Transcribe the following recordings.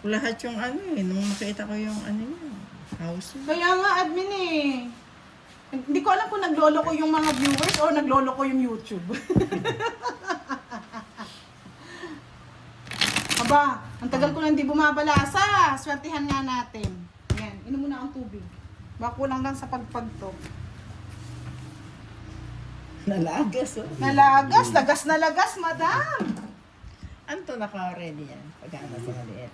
Lahat yung ano eh, nung nakita ko yung ano yun, house. Kaya nga, admin eh. Hindi ko alam kung naglolo ko yung mga viewers o naglolo ko yung YouTube. Aba, ang tagal ko na hindi bumabalasa. Swertihan nga natin. Ayan, inom muna ang tubig. Baka kulang lang sa pagpag to. Nalagas oh. Nalagas, lagas na lagas, madam. Ano to naka-ready yan? Pagkana sa maliit.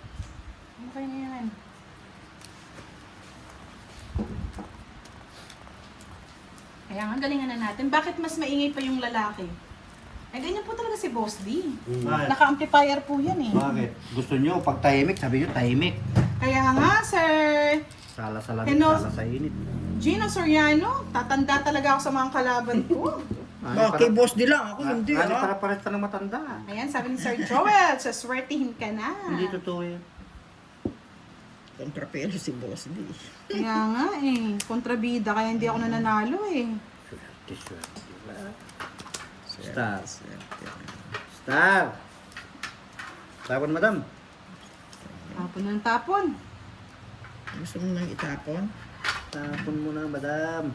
Okay na yan. Kaya nga, galingan na natin. Bakit mas maingay pa yung lalaki? Ay, ganyan po talaga si Boss D. Bakit? Naka-amplifier po yan eh. Bakit? Gusto nyo, pag tahimik, sabi nyo tahimik. Kaya nga, Sir Sala sa lamig, Hello? sala sa init. Gino Soriano, tatanda talaga ako sa mga kalaban ko. Bakit boss di lang? Ako hindi ah. Para pares ka ng matanda. Ayan, sabi ni Sir Joel, saswertihin ka na. Hindi totoo yun. Kontrapelo si boss di. Kaya nga eh, kontrabida, kaya hindi ako nananalo eh. Swerte, swerte. Star. Star. Tapon, madam. Tapon ng tapon. Gusto mo nang itapon? Tapon mo na, madam.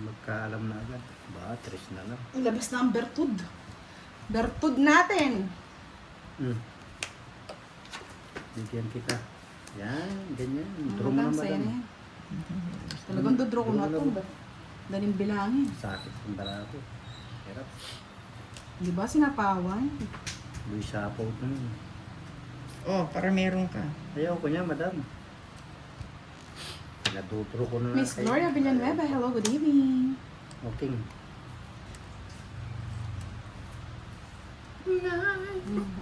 Magkaalam na agad. Ba, tres na lang. Ang labas na ang bertud. Bertud natin. Bigyan kita. Yan, ganyan. Ano Draw mo na, saya madam. na yan. Talagang dodraw ko na ito. Daling bilangin. Sakit ng dala ko. Hirap. Di ba sinapawan? Luis Sapo ito. Oh, para meron ka. Ayaw ko niya, madam. Pinadutro ko na. Miss Gloria Villanueva, hello, good evening. Okay.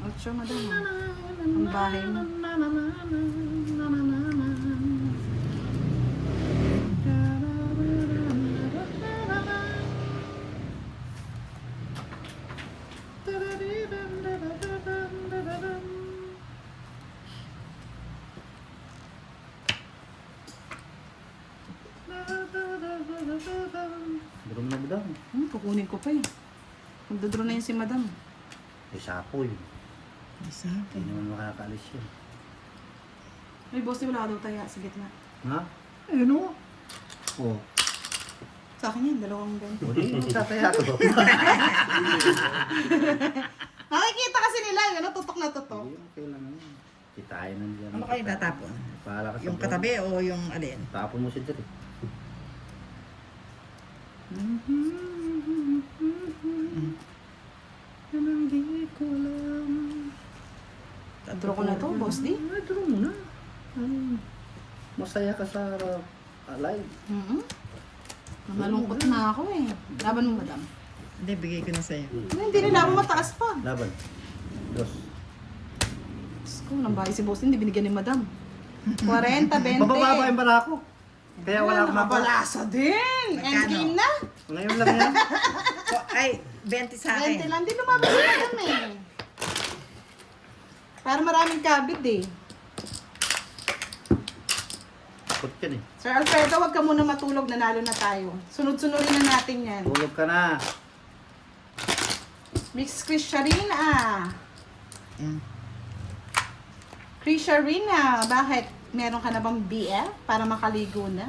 Ocho, madam. Ang bahay mo. Drum na, madam. Kukunin ko pa eh. Magdodraw na yun si madam. May sapo yun. Isa. Hindi naman makakaalis yun. May boss, di wala ka daw taya sa gitna. Ha? Ano? Oh. Sa akin yan, dalawang ganito. Hindi mo tataya ko. Nakikita kasi nila, ano, tutok na tutok. Hindi, okay lang yun. Kitain na dyan. Ano kayo tatapon? Pahala ka sa Yung buwan. katabi o yung alin? Tapon mo si Dre. Hindi ko alam. Draw ko na to, boss di. Draw mo na. Masaya ka sa alive. Malungkot na ako eh. Laban mo, madam. Hindi, bigay ko na sa'yo. Hindi nila mo mataas pa. Laban. Dos. Diyos ko, nang bahay si boss di, hindi binigyan ni madam. 40, 20. Mabababa yung bala ko. Kaya wala akong mabala. Nakabalasa din. Magkano? Endgame na. Ngayon lang yan. So, ay, 20 sa 20 akin. lang. Di lumabas si madam eh. Para maraming kabit eh. Takot yan eh. Sir Alfredo, wag ka muna matulog. Nanalo na tayo. Sunod-sunodin na natin yan. Tulog ka na. Miss Krisharina. Mm. Krisharina, bakit? Meron ka na bang BL para makaligo na?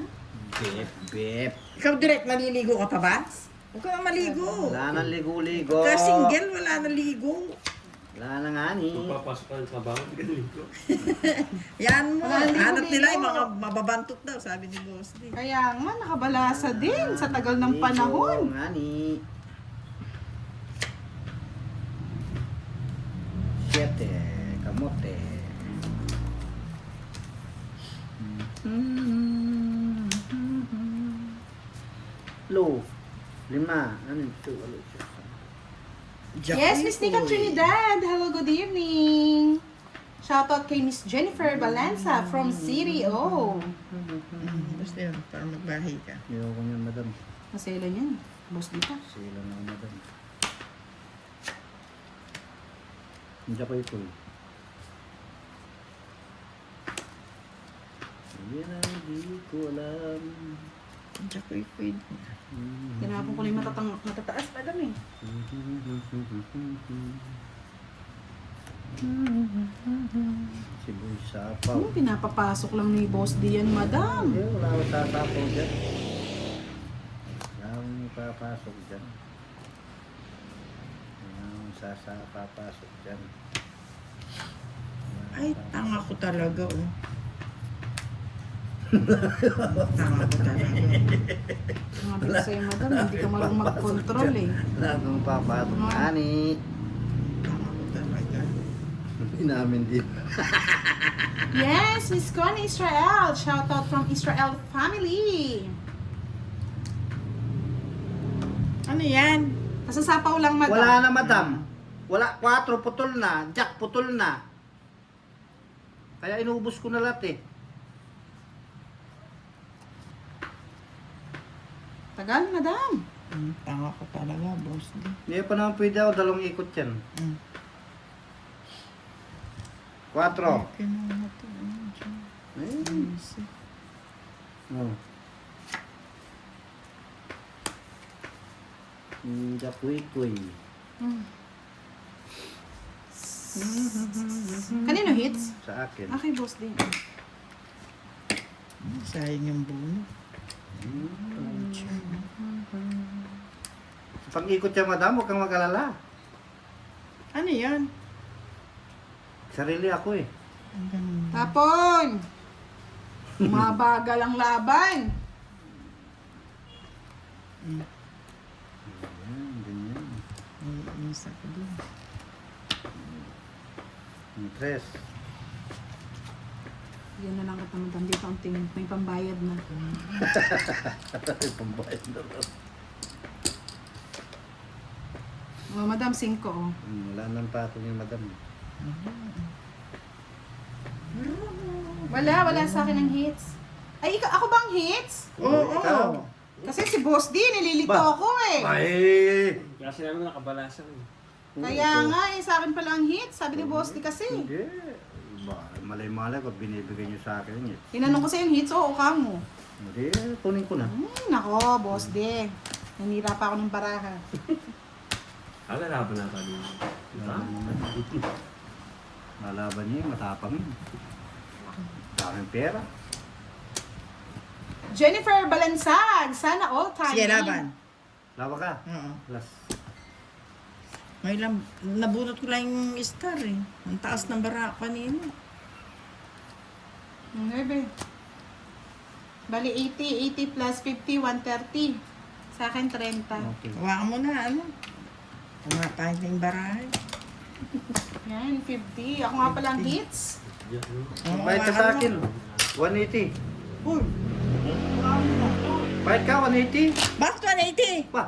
Bep, bep. Ikaw direct, maliligo ka pa ba? Huwag ka na maligo. Wala nang ligo-ligo. Pagka single, wala na ligo. Wala na nga ni. Papasok ka sa bangon, ganun ko. Yan mo. Wala na ligo-ligo. Hanap nila yung mga mababantot daw, sabi ni Boss D. Kaya nga, nakabalasa din sa tagal ng Ligo panahon. nga ni. Siete. Kamote. Low. 5. Ano ito? Yes, Miss Nika Trinidad. Hello, good evening. Shoutout kay Miss Jennifer Balanza from City O. Basta yun, para magbahay ka. Ayoko niyan, madam. Masela niyan. Boss dito. Sila na, madam. Hindi ko ito. Yan ang di ko alam. Diyan ko pwede. Tinapon ko na yung matataas, madam eh. Siboy sapaw. Pinapapasok lang ni Boss D yan, madam. Hindi, wala akong sasapaw dyan. Wala akong ipapasok dyan. Wala akong papasok dyan. Ay, tanga ko talaga, oh. Tanga ko talaga. Sabi ko sa'yo, madam, hindi ka marunong mag-control eh. Wala akong papasok. Ani. Tanga ko talaga. Hindi namin din. Yes, Miss Connie Israel. Shout out from Israel family. Ano yan? Kasasapaw lang, madam. Wala na, madam. Wala, 4 putol na. Jack putol na. Kaya inubos ko na lahat eh. Tagal, madam. Tanga ko talaga, boss. Hindi pa naman pwede ako 2 ikot yan. 4. Okay na natin. Oh. Kuy-kuy. Kanino hits? Sa akin. Okay, Boss D. Sayang yung buno. Sa pag-ikot yan, madam, huwag kang mag-alala. Ano yan? Sarili ako eh. Ang ganun. Tapon! Mabagal ang laban. Ayan, ganyan. May isa ko dun. Interest. Yan na lang kita, madam. Dito ang tingin. May pambayad na. Pambayad na lang. Oh, madam, 5 oh. Wala nang pato ni madam. Wala sa akin ang hits. Ay, ako bang hits? Oo. Ikaw. Kasi si Boss D, nililito Ba? ako eh. Ay! Kasi namin nakabalasan. Kaya nga eh, sa akin pala ang hits. Sabi ni Boss D kasi. Hindi. Malay-malay ko binibigay niyo sa akin eh. Tinanong ko sa'yo yung hits, oo ka mo. Hindi, kunin ko na. Nako, Boss D. Nanira pa ako ng baraha. Laban na tayo. Diba? Lalaban niya, matapang yun. Daming pera. Jennifer Balansag, sana all time. Sige, laban. Lawa ka. Oo. Last. May lang, nabunot ko lang yung star eh. Ang taas ng bara kanina. 9. Bali 80 plus 50, 130. Sa akin 30. Okay. Hawakan mo na, ano? Kumapahit na yung barahe. Yan, 50. Ako nga palang hits. Oo, Bayad ka sa hawakan akin. mo. 180. Uy! Bayad ka, 180. Bakit 180? Ba?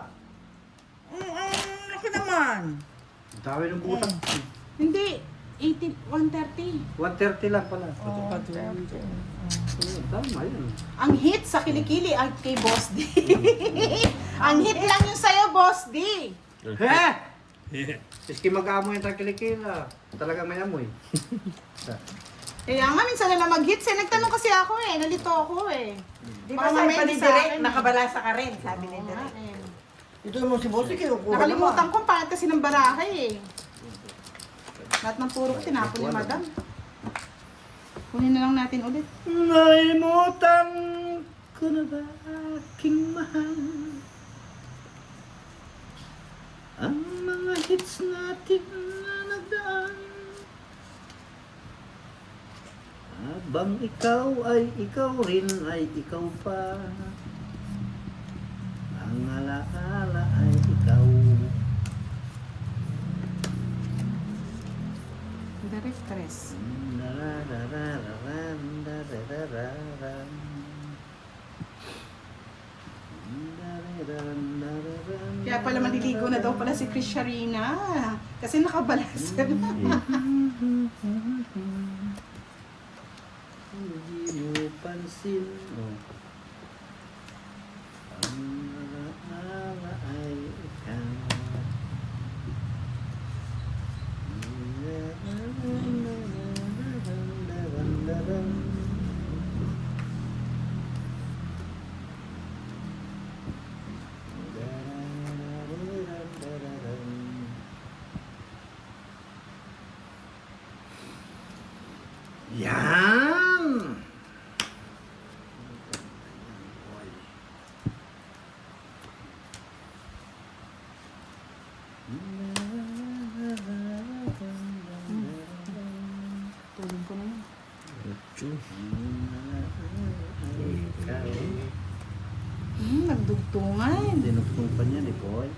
Ako naman. Ang dami ng butak. Hindi, 80, 130. 130 lang pala. Oo, Tama yun. Ang hit sa kilikili ay kay Boss D. Ang hit lang yung sa'yo, Boss D. He! Iski mag-amoy yung tangkilikila. Talagang may amoy. Kaya nga, minsan na lang mag-hits eh. Nagtanong kasi ako eh. Nalito ako eh. Di ba Baka sabi mamaya pa ni sa Direk, akin, nakabalasa ka rin, sabi ni Oo Direk. nga eh. Ito mo si Bossy, kinukuha Nakalimutan ko ang pangat kasi ng barahe eh. Lahat ng puro ko tinapon ni Madam. Kunin na lang natin ulit. Nalimutan ko na ba aking mahal? Ang mga hits natin na nagdaan. Habang ikaw ay ikaw rin ay ikaw pa. Ang alaala ay ikaw. Direct stress. Kaya pala maliligo na daw pala si Chris Sharina. Kasi nakabalasa na. Hindi mo pansin. Ang alaala ay ikaw. Yan! Tulog ko na yun. Nagdugtungan. Dinugtong pa niya, di boy.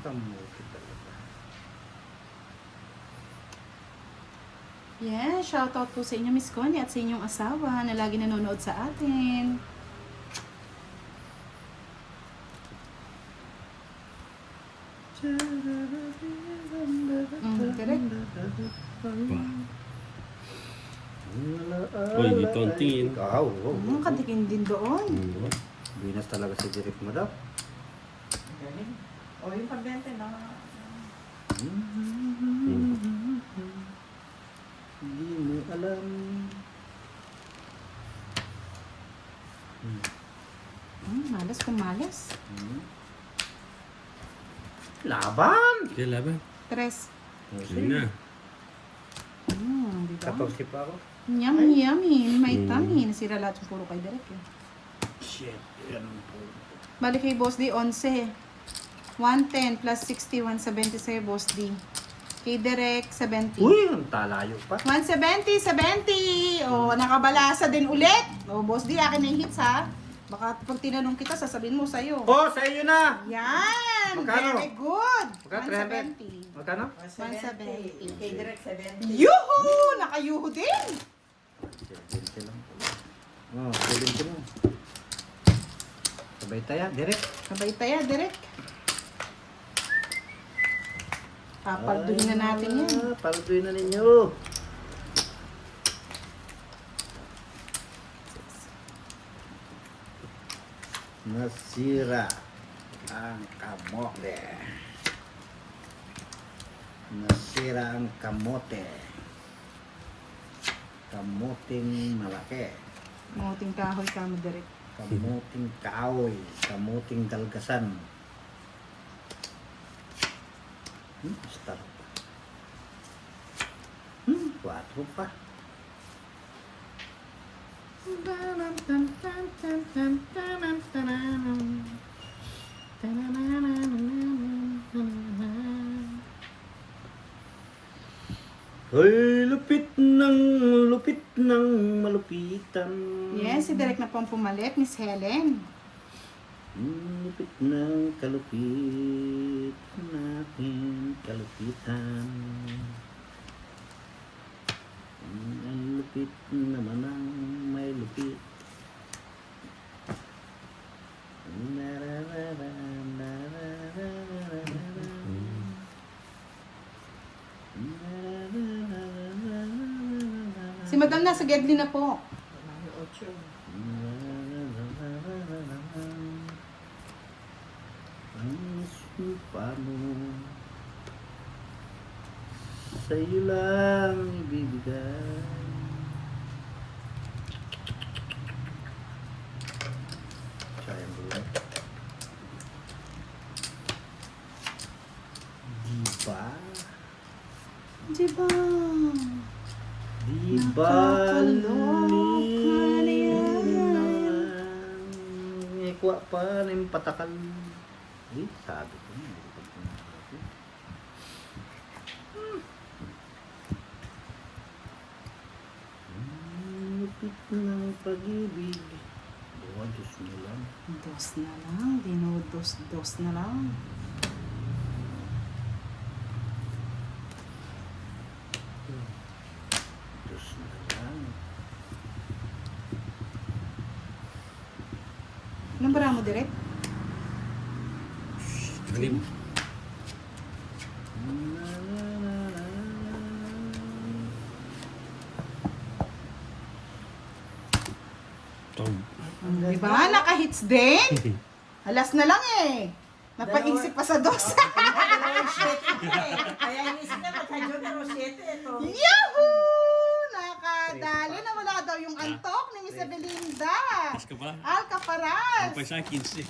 Kamuti talaga. Yeah, shoutout po sa inyo, Miss Connie, at sa inyong asawa na lagi nanonood sa atin. Correct. Uy, dito ang tingin. Katikin din doon. Binas talaga si Direk mo daw. Galing. O, yung pambente na. Hindi mo alam. Malas kung malas. Laban! Kaya laban. Tres. Sige na. Diba? 14 pa ako. Yummy, yummy. May tummy. Nasira lahat yung puro kay Derek. Eh. Shit, yan po. Balik kay Boss D, 11. 110 plus 60, 170 sa'yo, Boss D. Kay Derek, 70. Uy, ang talayo pa. 170, 70! O, nakabalasa din ulit. O, Boss D, akin na yung hits, ha? Baka pag tinanong kita, sasabihin mo sa'yo. Oh, sa iyo na! Yan! Magkano? Very good! Magkano? 300? 170. Magkano? 170. Kay direct 70. Yuhu! Nakayuhu din! 20 lang. Oh, 20 lang. Sabay tayo, Direk. Sabay tayo, Derek. Papalduhin na natin yan. Palduin na ninyo. Nasira ang kamote. Nasira ang kamote. Kamuting malaki. Muting kahoy ka mo, Derek. Kamuting kahoy. Kamuting dalgasan. Star pa. 4 pa. Hoy, lupit ng malupitan. Yes, si Derek na pong pumalit, Miss Helen. Lupit ng kalupit natin, kalupitan. Ang lupit naman ang may lupit. Si Madam nasa Gedli na po. May 8. Ang supa mo sa'yo lang ibibigay. Sayang buwan. Diba? Diba? Diba? Nakakaloka Ikuha pa ng patakal. Eh, sabi ko na. Lupit ng pag-ibig. Dos mo lang. Dos na lang. Dos na lang. Dos na lang. Anong bara mo, Derek? Anim. Tom. Diba? Naka-hits din. Alas na lang eh. Napaisip pa sa dos. Kaya inisip na magka-June na 7 ito. Yahoo! Nakadali na wala daw yung antok ni Miss Belinda. Kas ka pa? Alcaparaz. Ang pa sa 15.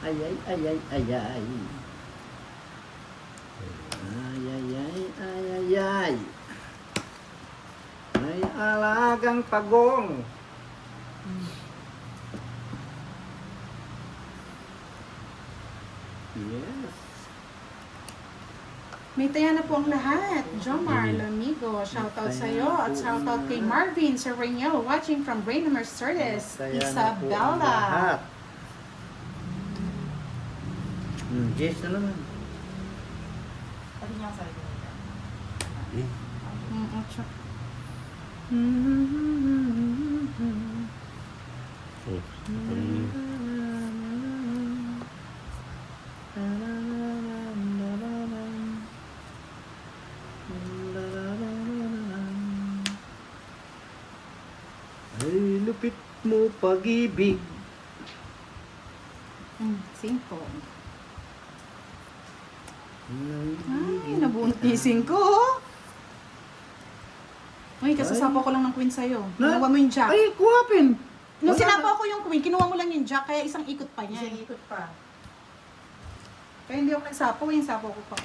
Ay, ay, ay, ay, ay, ay. Ay, ay, ay, ay, ay, ay. May alagang pagong. Yes. May taya na po ang lahat. Jomar Lamigo, shoutout sa iyo. At shoutout kay Marvin Sereno, watching from Reina Mercedes, Kaya na po ang Isabella. lahat. Yes na naman. Ocho. Oh, Ay, lupit mo pag-ibig. Cinco. Ay, Ay, nabunot gising ko. Uy, kasasapaw ko lang ng queen sa'yo. Kinuha mo yung jack. Ay, kuwapin. Nung Wala sinapaw ko yung queen, kinuha mo lang yung jack, kaya isang ikot pa niya. Isang ikot pa. Kaya hindi ako nagsapaw, yung sapaw ko pa.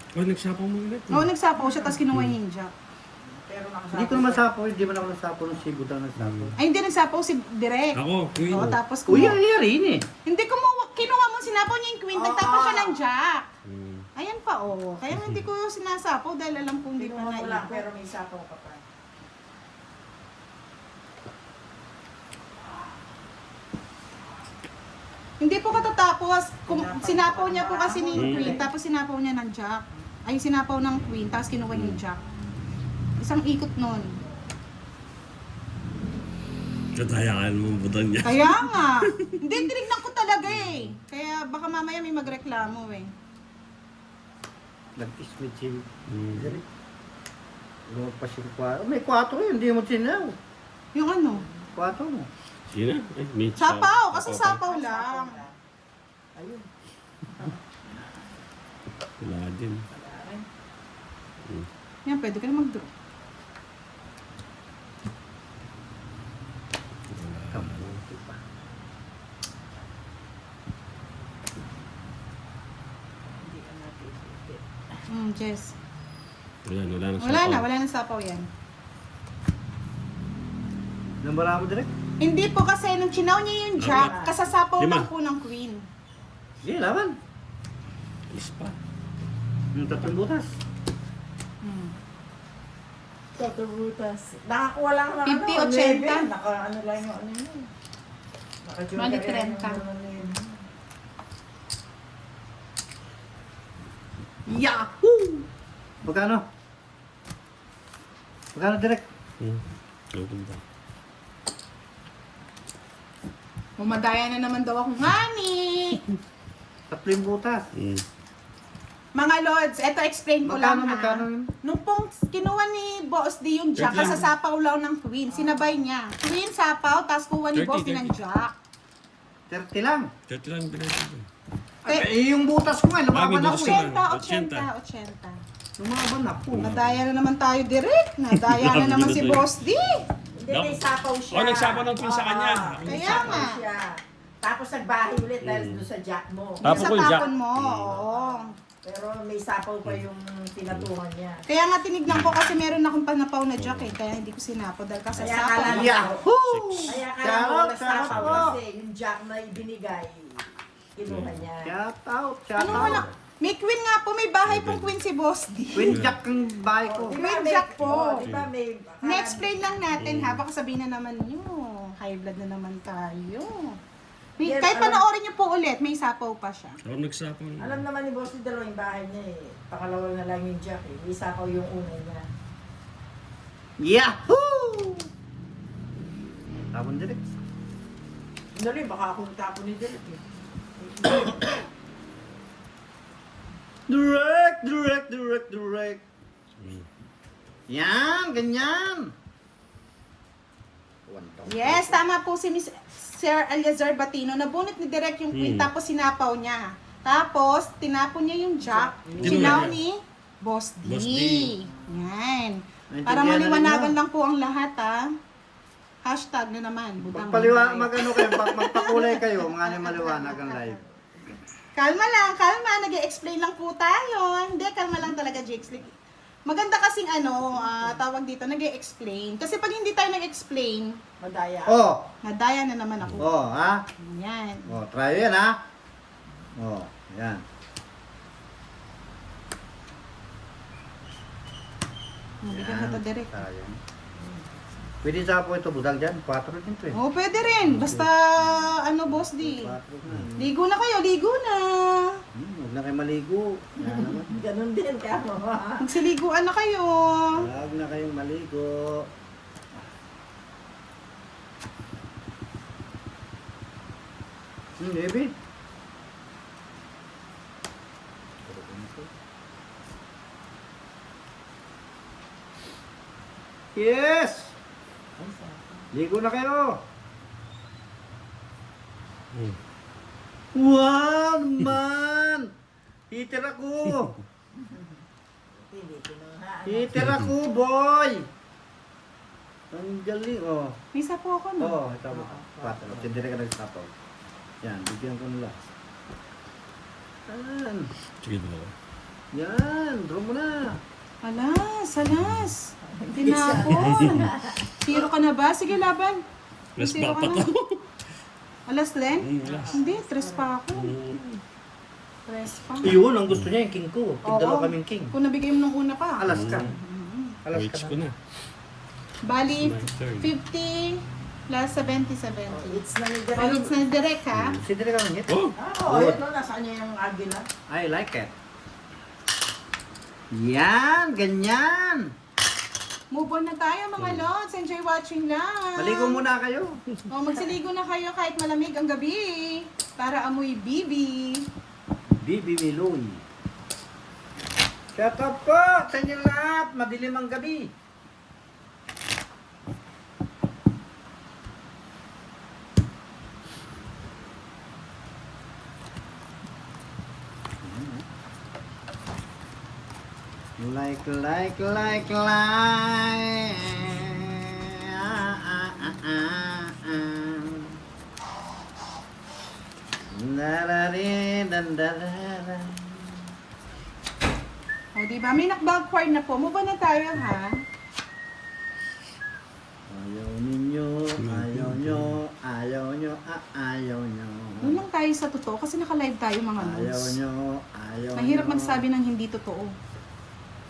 oh, nagsapaw mo ulit. Oo, nagsapaw siya, tapos kinuha niya yung jack. Pero Hindi ko naman sapo, hindi man ako nasapo ng sigo daw nasapo. Ay, hindi nagsapaw si Direk. Ako, queen. Oo, tapos Uy, kumuha. ay, rin eh. Hindi kinuha mo, sinapaw niya yung queen, nagtapaw siya ng jack. Hmm. Ayan pa, oh. Kaya hindi ko sinasapaw dahil alam kong hindi pa Pinuha ko lang, naikot. pero may sapaw ka pa. Hindi po katatapos. Sinapaw niya po kasi ni Hmm. queen, tapos sinapaw niya ng jack. Ay, sinapaw ng queen, tapos kinuha niya yung jack. Isang ikot nun. Katayaan mo budang niya. Kaya nga. Hindi, tinignan ko talaga eh. Kaya baka mamaya may magreklamo eh. Nag-ismit si Hmm. Derek. Lumagpas yung 4. May 4 yun, hindi mo tinaw. Yung ano? 4 mo. Sino? Eh, may Sapaw, kasi sapaw lang. Ayun. Wala din. Yan, pwede ka na mag-draw. Kamuti pa. Hindi ka napipipit. Jess. Wala na Wala na sapaw yan. Nambara mo direct? Hindi po kasi nung chinaw niya yung jack, kasasapaw Lima. lang po ng queen. Sige, laban. Alis pa. Yung 3 butas. Taturutas. Nakakuha lang ng 50-80. Naka-ano lang yung ano yun. Naka-joker Bali, lang 30. yung ano yun. Yahoo! Magkano? Magkano direct? Hmm. Napunta. Mumadaya na naman daw akong honey. 3 butas. Hmm. Mga lords, eto explain ko lang ha. Magkano yun? Nung pong kinuha ni Boss D yung jack, Wait lang. kasasapaw lang ng queen. Sinabay niya. Queen, sapaw, tapos kuha ni 30, Boss D ng 30. jack. 30 lang. 30 lang binayad ko. Eh, yung butas ko nga, lumaban Mami, ako butas eh. ka. 80. Lumaban ako. Nadaya na naman tayo direct. Nadaya na naman si Boss D. Hindi, may sapaw siya. Oh, nagsapaw ng queen sa kanya. May Kaya sapaw nga. siya. Tapos nagbahay ulit dahil doon sa jack mo. Yung Tapos sa ko yung jack. tapon mo, oo. Pero may sapaw pa yung pinatuhan niya. Kaya nga tinignan ko kasi meron akong panapaw na jack eh. Kaya hindi ko sinapo dahil Kaya kasasapaw. akala mo, Yahoo! kaya akala mo Shout wala out, sapaw shout out. kasi yung jack na ibinigay, kinuha niya. Shout out, shout Ano wala? out. May queen nga po, may bahay pong queen si Boss D. Queen Jack ang bahay ko. Di Queen may- jack po. Di ba may... Na-explain lang natin ha, baka sabihin na naman nyo, high blood na naman tayo. May, Yes, kahit alam- panoorin nyo po ulit, may sapaw pa siya. Ako nagsapaw. Alam naman ni Boss yung dalawang bahay niya eh. Pakalawa na lang yung jack eh. May sapaw yung una niya. Yahoo! Tapon direct. Dali, baka akong tapo ni Derek eh. Direct. Yan, ganyan. Yes, tama po si Miss Sir Aliazar Batino. Nabunot ni Direk yung queen, tapos sinapaw niya. Tapos, tinapon niya yung jack. Sinaw ni Boss D. Boss D. Yan. Naintindihan Para na maliwanagan ninyo? lang po ang lahat ha. Hashtag na naman. Budang Magpaliwa, Mandaraya. magano kayo, magpakulay kayo, mga ano maliwanag ang live. Kalma lang, kalma. Nag-explain lang po tayo. Hindi, kalma lang talaga, Jakes. Maganda kasing tawag dito, nag-explain. Kasi pag hindi tayo nag-explain, Madaya. Oh, nadaya na naman ako. oh, ha? Yan. Oh, try yan, ha? Oh, yan. Bigyan ka to direct. Sayang. Pwede sa po ito, budang dyan. 4 din to eh. Oh, pwede rin. Basta, boss D. 4 na. Ligo na kayo, ligo na. Huwag na kayo maligo. Yan naman. Ganun din ka mo. Magsiliguan na kayo. Huwag na kayong maligo. Baby. Yes! Ligo na kayo! Hmm. Wow, man! Heater ako! Hindi kinuha. Heater ako, boy! Ang galing, oh. May isa po ako, no? Oo, ito mo. 4. Sindire ka nagsapaw. Yan, bigyan ko nila. Yan. Sige dalawa. Yan, draw mo na. Alas, alas. Tinapon. Zero ka na ba? Sige, laban. Plus Zero pa ka to. na. Alas din? Alas. Hindi, tres pa ako. Hmm. Tres pa. Iyon, ang gusto niya yung king ko. Tigdalawa kaming king. Kung nabigay mo nung una pa. Alas ka. Alas Reach ka ko na. na. Bali, My turn. 50 plus 70, 70. It's na ni Oh, it's na direct, ha? Sindire ka ng hit. Oh! Oh, yun no, nasaan niya yung agila? I like it. Yan, ganyan. Move on na tayo, mga lods. Enjoy watching lang. Maligo muna kayo. Oh, magsiligo na kayo kahit malamig ang gabi. Para amoy bibi. Bibi Miloy. Shut up po sa inyo lahat. Madilim ang gabi. Like. O, diba? May knockback card na po. Move on na tayo, ha? Ayaw ninyo, ayaw nyo, ayaw nyo, ayaw nyo. Doon lang tayo sa totoo kasi naka-live tayo, mga Ayaw lods. nyo, ayaw Mahirap nyo. magsabi ng hindi totoo.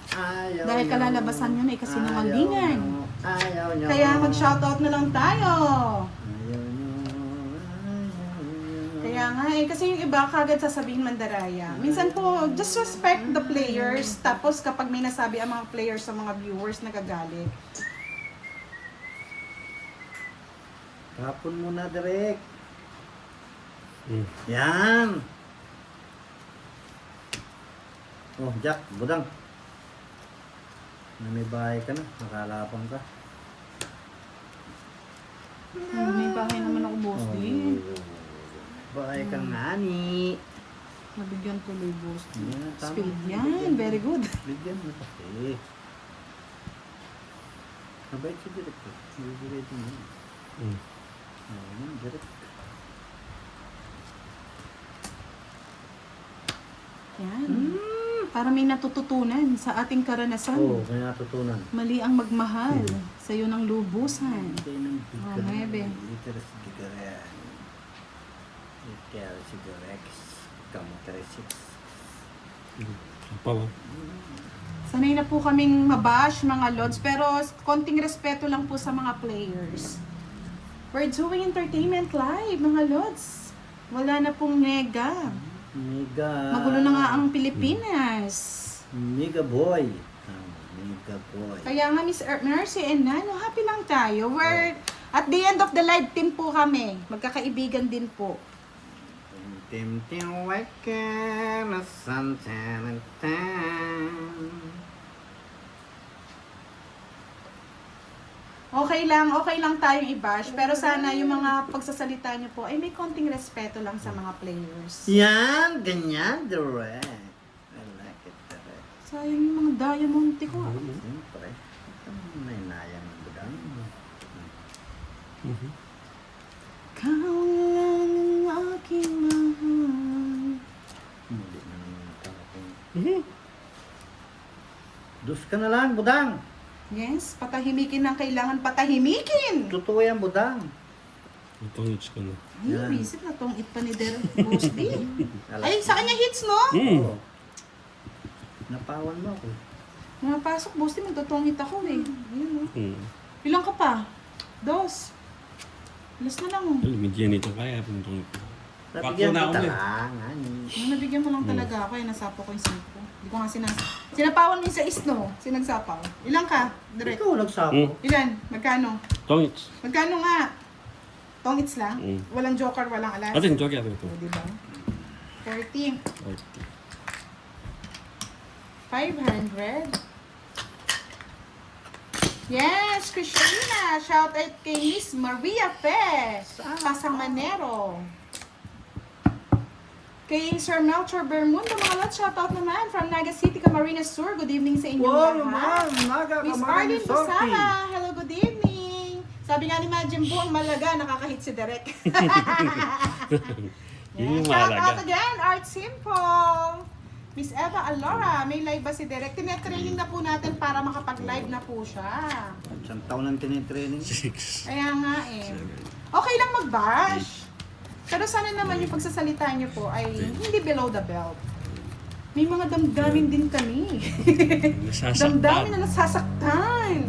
Ayaw Dahil nyo. kalalabasan nyo na kasinungalingan. Ayaw nyo, ayaw nyo. Kaya mag-shoutout na lang tayo. Ayaw nyo, ayaw nyo. Kaya nga kasi yung iba kagad sasabihin mandaraya. Minsan po, just respect the players. Tapos kapag may nasabi ang mga players sa mga viewers, nagagalit. Hapon muna, direct. Hmm. Yan. Oh, Jack, budang. May bahay ka na, nakalapang ka. May bahay naman ako, boss Oh, din. bahay ka nga ni. Nabigyan tuloy, boss din. Yan, tama. Speed yan, very good. Bigyan mo kasi. Mabait si direct eh. Bibigay din mo. Hmm. Ayun, direct. Yan. Para may natututunan sa ating karanasan. Oo, may natutunan. Mali ang magmahal. Sa'yo ng lubusan. Ito yung Oh, nuebe. Literal sigaret. Literal sigaret. Kamotere 6. Pa ba? Sanay na po kaming mabash, mga lods. Pero konting respeto lang po sa mga players. We're doing entertainment live, mga lods. Wala na pong nega. Mega. Magulo na nga ang Pilipinas. Mega boy. Mega boy. Kaya nga, Miss Mercy and Nano, happy lang tayo. We're at the end of the live team po kami. Magkakaibigan din po. Tim tim waker na suntan and tan. Okay lang tayong i-bash. Pero sana yung mga pagsasalita niyo po ay may konting respeto lang sa mga players. Yan, ganyan, direct. I like it, direct. Sayang yung mga diamond ko. Siyempre. May nayang ng budang. Mhm. Ikaw lang ang aking mahal. Hindi na naman nakakapag. Mhm. Dus ka na lang, budang. Yes, patahimikin ang kailangan patahimikin. Totoo yan, budang. Itong hits ko na. Ay, Yan. isip na tong it pa ni Derek Bosby. Alas. Ay, sa kanya hits, no? Mm. Oo. Napawan mo ako. Napasok, Bosby, magtotong hit ako eh. Ayun, no? Mm. Ilang ka pa? 2. Alas na lang. Oh. Bigyan nito kaya puntong ito. Nabigyan na ako kita eh. lang. Ano? Nung nabigyan mo lang talaga ako, eh, nasapo ko yung siko. Hindi ko nga sinapawan mo yung sa no? Sinagsapaw. Ilang ka, Direk? Ikaw nagsapo. Mm. Ilan? Magkano? Itong hits. Magkano nga? Tongits lang? Mm. Walang joker, walang alas? Atin, joke yan ito. O, diba? 40. 500. Yes, Christina! Shout out kay Miss Maria Fes! Pasamanero. Kay Sir Melchor Bermundo, mga lot, shout out naman from Naga City, Camarines Sur. Good evening sa inyong Wow, lahat. naman. Naga Miss ka Arlene Sorty. Busama, hello, good evening. Sabi nga ni Majin Buang Malaga, nakakahit si Derek. Yun yung Shout mahalaga. out again, Art Simple. Miss Eva Alora, may live ba si Derek? Tinetraining na po natin para makapag-live na po siya. Isang taon nang tinitraining. 6. Kaya nga eh. Okay lang mag-bash. Pero sana naman yung pagsasalita niyo po ay hindi below the belt. May mga damdamin din kami. Damdamin na nasasaktan.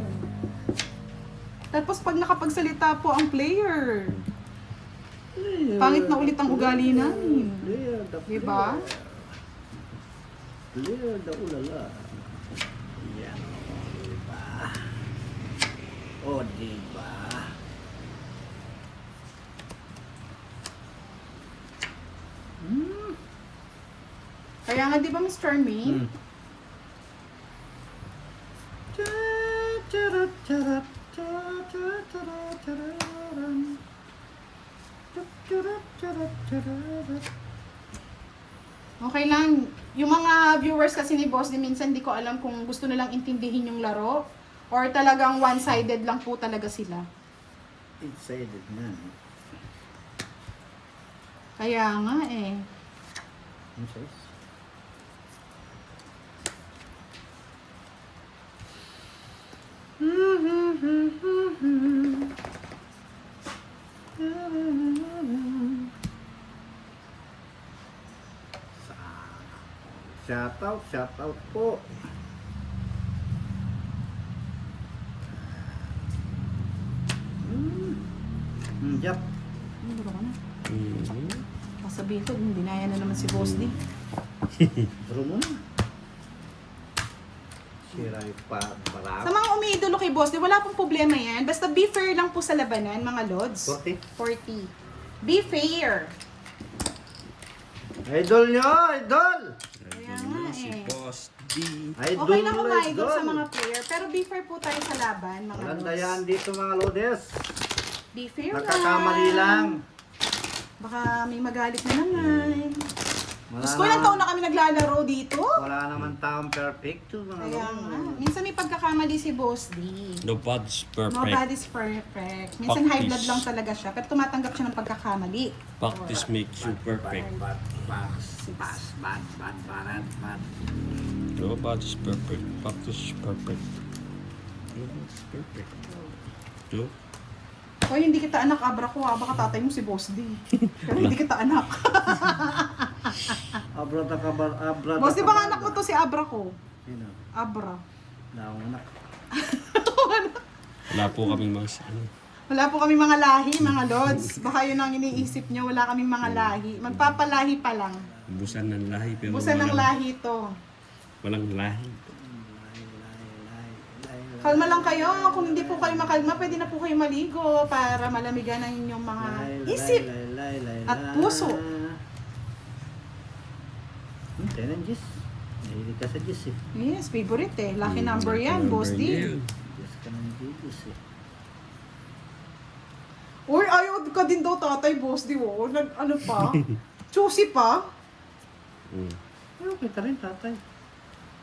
Tapos pag nakapagsalita po ang player, pangit na ulit ang ugali namin. Clear the Diba? Clear the ulala. Yan. Diba? O, diba? Kaya nga di ba Mr. Me? Hmm. Charat, charat, charat, charat, charat, chararan. Charat, charat, charat. Okay lang. Yung mga viewers kasi ni Boss, di minsan di ko alam kung gusto nilang intindihin yung laro or talagang one-sided lang po talaga sila. Excited na. Kaya nga eh. Ano size? Shout out po. Jap. Ano ba na? Mhm. Kasabihin ko, dinaya na naman si Boss D. Bro mo na. Siray pa, barap. Sa mga umiidolo kay Boss D, wala pong problema yan. Basta be fair lang po sa labanan, mga lods. 40. 40. Be fair. Idol nyo, idol! Kaya nga eh. Boss D. Idol Okay lang mo, umaidol sa mga player, pero be fair po tayo sa laban, mga Walang lods. dayaan dito mga lodes. Be fair Nagkakamali lang. Baka may magalit na naman. Wala Gusto ko ilang naman- taon na kami naglalaro dito. Wala naman taong perfecto mga Kaya lodes. nga. Minsan may pagkakamali si Boss D. Nobody's perfect. Nobody's perfect. Minsan high blood Practice. lang talaga siya. Pero tumatanggap siya ng pagkakamali. Practice makes you perfect. Bad. Nobody's perfect. Practice is perfect. Nobody's perfect. No? O hindi kita anak, abra ko ha. Baka tatay mo si Boss D. Pero hindi kita anak. Abrada ka ba? Abrada Boss D, ka baka anak mo to si Abra ko. Sino? Abra. Naong anak. Wala po kaming mga ano. Wala po kami mga lahi, mga lods. Baka yun ang iniisip nyo, wala kaming mga lahi. Magpapalahi pa lang. Busan ng lahi pero Busan ng lahi to. walang lahi. Kalma lang kayo. Kung hindi po kayo makalma, pwede na po kayo maligo para malamigan ang inyong mga isip. at puso. Kaya ng Diyos. Nahilig ka sa Diyos eh. Yes, favorite eh. Lucky number yan, Boss D. Diyos ka ng Diyos eh. Uy, ayaw ka din daw tatay, Boss D. Oh. Ano pa? Choosy pa? Mm. Ayaw kita rin tatay.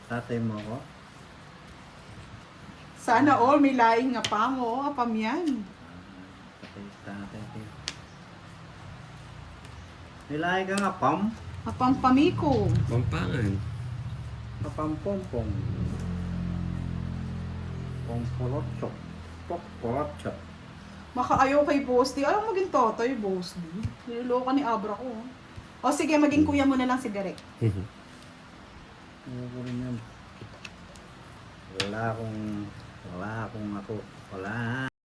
Tatay mo ako. Sana all, may laing nga pa mo. Apam yan. Tatay Tatay. Nilay ka nga, pam. Papampamiko. Pampangan. Kapampompong. Pompolotso. Pokpolotso. Makaayaw kay Boss D. Ayaw maging tatay, Boss D. Niloloka ni Abra ko. O sige, maging kuya mo na lang si Derek. Ano ko rin yan? Wala akong ako. Wala.